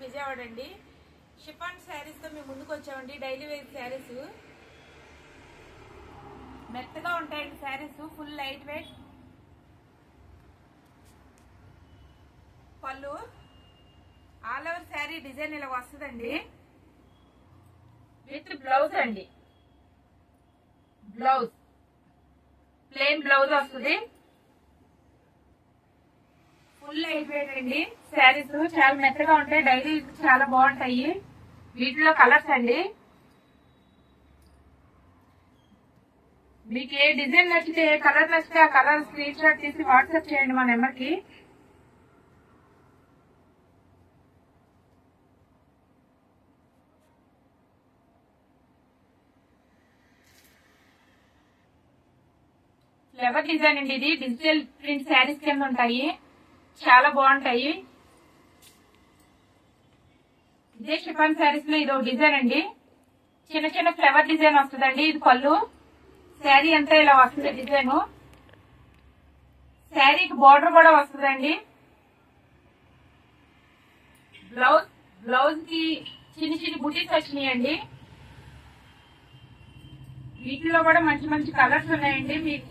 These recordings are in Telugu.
విజయవాడ అండి. షిఫాన్ శారీస్ తో మేము ముందుకు వచ్చామండి. డైలీ వేర్ శారీస్ మెత్తగా ఉంటాయండి. Saris full light weight. పళ్ళు ఆల్ ఓవర్ శారీ డిజైన్ ఇలా వస్తుందండి. విత్ బ్లౌజ్ అండి. బ్లౌజ్ ప్లెయిన్ బ్లౌజ్ వస్తుంది. ఫుల్ లైట్ వెయిట్ అండి. శారీస్ చాలా మెత్తగా ఉంటాయి. డైలీ చాలా బాగుంటాయి. వీటిలో కలర్స్ అండి. మీకు ఏ డిజైన్ నచ్చితే ఏ కలర్ నచ్చితే ఆ కలర్ స్క్రీన్ షాట్ తీసి వాట్సాప్ చేయండి మా నెంబర్కి. ఫ్లవర్ డిజైన్ అండి. ఇది డిజిటల్ ప్రింట్ శారీస్ కింద ఉంటాయి. చాలా బాగుంటాయి. ఇదే షిఫాన్ శారీస్ లో ఇది ఒక డిజైన్ అండి. చిన్న చిన్న ఫ్లవర్ డిజైన్ వస్తుందండి. ఇది పళ్ళు. శారీ అంతా ఇలా వస్తుంది డిజైన్. శారీకి బార్డర్ కూడా వస్తుందండి. బ్లౌజ్ కి చిన్న చిన్న బుటీస్ వచ్చినాయండి. వీటిలో కూడా మంచి మంచి కలర్స్ ఉన్నాయండి. మీకు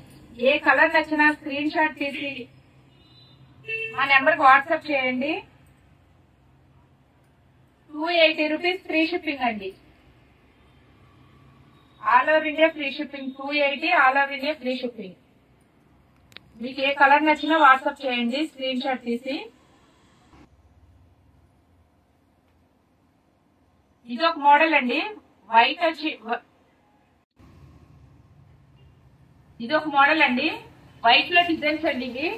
ఏ కలర్ నచ్చినా స్క్రీన్ షాట్ తీసి మా నెంబర్కి వాట్సాప్ చేయండి. 280 రూపీస్ ఫ్రీ షిప్పింగ్ అండి. All over India free shipping. 280 all over India free shipping. మీకు ఏ కలర్ నచ్చినా వాట్సాప్ చేయండి స్క్రీన్ షాట్ తీసి. ఇది ఒక మోడల్ అండి. వైట్ వచ్చి ఇది ఒక మోడల్ అండి. వైట్ లో డిజైన్స్ అండి. ఇవి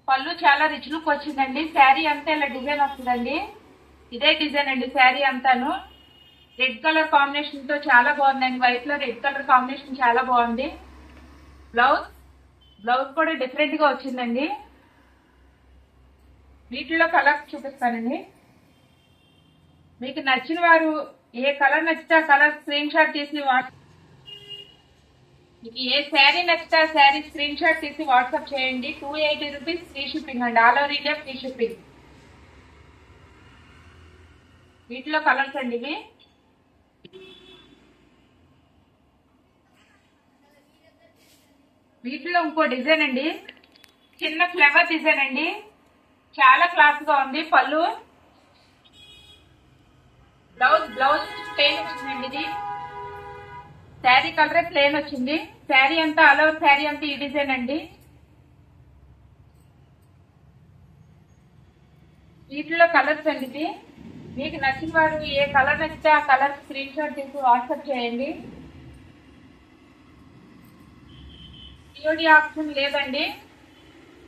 పళ్ళు చాలా రిచ్ లుక్ వచ్చిందండి. శారీ అంతా ఇలా డిజైన్ వస్తుందండి. ఇదే డిజైన్ అండి. శారీ అంతాను రెడ్ కలర్ కాంబినేషన్ తో చాలా బాగుందండి. వైట్ లో రెడ్ కలర్ కాంబినేషన్ చాలా బాగుంది. బ్లౌజ్ కూడా డిఫరెంట్ గా వచ్చిందండి. వీటిలో కలర్స్ చూపిస్తానండి. మీకు నచ్చిన వారు ఏ కలర్ నచ్చితే ఆ కలర్ స్క్రీన్ షాట్ తీసి మీకు ఏ శారీ నచ్చితే ఆ శారీ స్క్రీన్ షాట్ తీసి వాట్సాప్ చేయండి. 280 రూపీస్ ఫ్రీ షిప్పింగ్ అండి. All over India free shipping. వీటిలో కలర్స్ అండి ఇవి. వీటిలో ఇంకో డిజైన్ అండి. చిన్న ఫ్లవర్ డిజైన్ అండి. చాలా క్లాస్ గా ఉంది. పళ్ళు బ్లౌజ్ ప్లెయిన్ వచ్చిందండి. ఇది శారీ కలర్ ప్లెయిన్ వచ్చింది. శారీ అంతా ఆల్ ఓవర్ శారీ అంతా ఈ డిజైన్ అండి. వీటిలో కలర్స్ అండి. ఇది మీకు నచ్చిన వారు ఏ కలర్ నచ్చితే ఆ కలర్ స్క్రీన్ షాట్ తీసి వాట్సాప్ చేయండి. సిఓడి ఆప్షన్ లేదండి.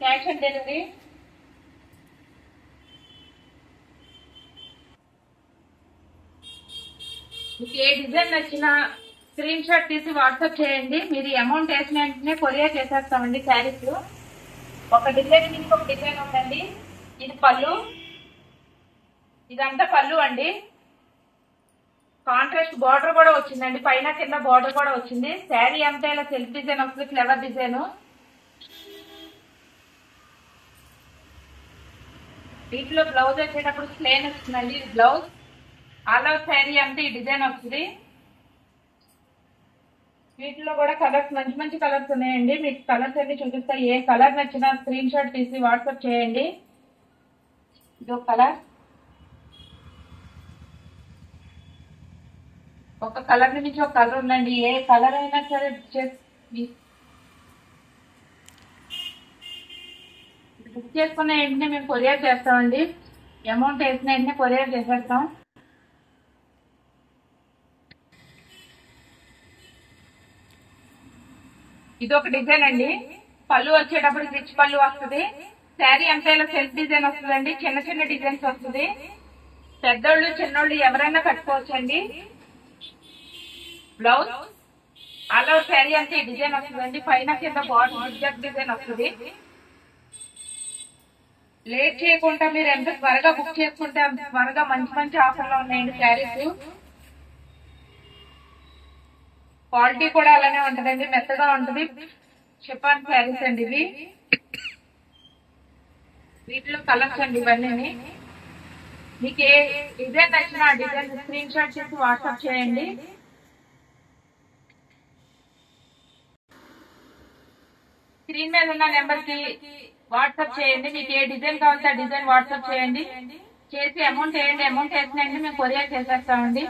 Cash on delivery. మీకు ఏ డిజైన్ నచ్చినా స్క్రీన్ షాట్ తీసి వాట్సాప్ చేయండి. మీరు అమౌంట్ వేసిన వెంటనే కొరియర్ చేసేస్తామండి. శారీస్ ఒక డిజైన్ ఇంకొక డిజైన్ ఉందండి. ఇది పళ్ళు. ఇదంతా పళ్ళు అండి. కాంట్రాస్ట్ బార్డర్ కూడా వచ్చిందండి. పైన కింద బార్డర్ కూడా వచ్చింది. శారీ అంతా ఇలా సెల్ఫ్ డిజైన్ వస్తుంది. Flower design. వీటిలో బ్లౌజ్ వచ్చేటప్పుడు ప్లెయిన్ వస్తుందండి. ఇది బ్లౌజ్. ఆల్ ఓవర్ శారీ అంతా ఈ డిజైన్ వస్తుంది. వీటిలో కూడా కలర్స్ మంచి మంచి కలర్స్ ఉన్నాయండి. మీకు కలర్స్ అన్ని చూపిస్తాయి. ఏ కలర్ నచ్చినా స్క్రీన్ షాట్ తీసి వాట్సాప్ చేయండి. ఇది ఒక కలర్. ఒక కలర్ నుంచి ఒక కలర్ ఉందండి. ఏ కలర్ అయినా సరే బుక్ చేసుకున్న వెంటనే మేము కొరియర్ చేస్తామండి. అమౌంట్ వేసిన వెంటనే కొరియర్ చేసేస్తాం. ఇది ఒక డిజైన్ అండి. పళ్ళు వచ్చేటప్పుడు రిచ్ పళ్ళు వస్తుంది. శారీ అంతా ఇలా సెల్ఫ్ డిజైన్ వస్తుందండి. చిన్న చిన్న డిజైన్స్ వస్తుంది. పెద్దోళ్ళు చిన్నోళ్ళు ఎవరైనా కట్టుకోవచ్చండి. బ్లౌజ్ ఆల్ ఓవర్ శారీ అంతా ఈ డిజైన్ వస్తుందండి. పైన కింద బార్డర్ డిజైన్ వస్తుంది. లేట్ చేయకుండా మీరు ఎంత త్వరగా బుక్ చేసుకుంటే అంత త్వరగా మంచి మంచి ఆఫర్లు ఉన్నాయండి. శారీస్ క్వాలిటీ కూడా అలానే ఉంటదండి. మెత్తగా ఉంటుంది. షిఫాన్ శారీస్ అండి ఇవి. వీటిలో కలర్స్ అండి ఇవన్నీ. మీకు ఏ డిజైన్ నచ్చినా ఆ డిజైన్ స్క్రీన్ షాట్ చేసి వాట్సాప్ చేయండి. స్క్రీన్ మీద ఉన్న నెంబర్ కి వాట్సాప్ చేయండి. మీకు ఏ డిజైన్ కావాలంటే ఆ డిజైన్ వాట్సాప్ చేయండి. చేసి అమౌంట్ వేయండి. అమౌంట్ వేసినండి మేము కొరియర్ చేసేస్తామండి.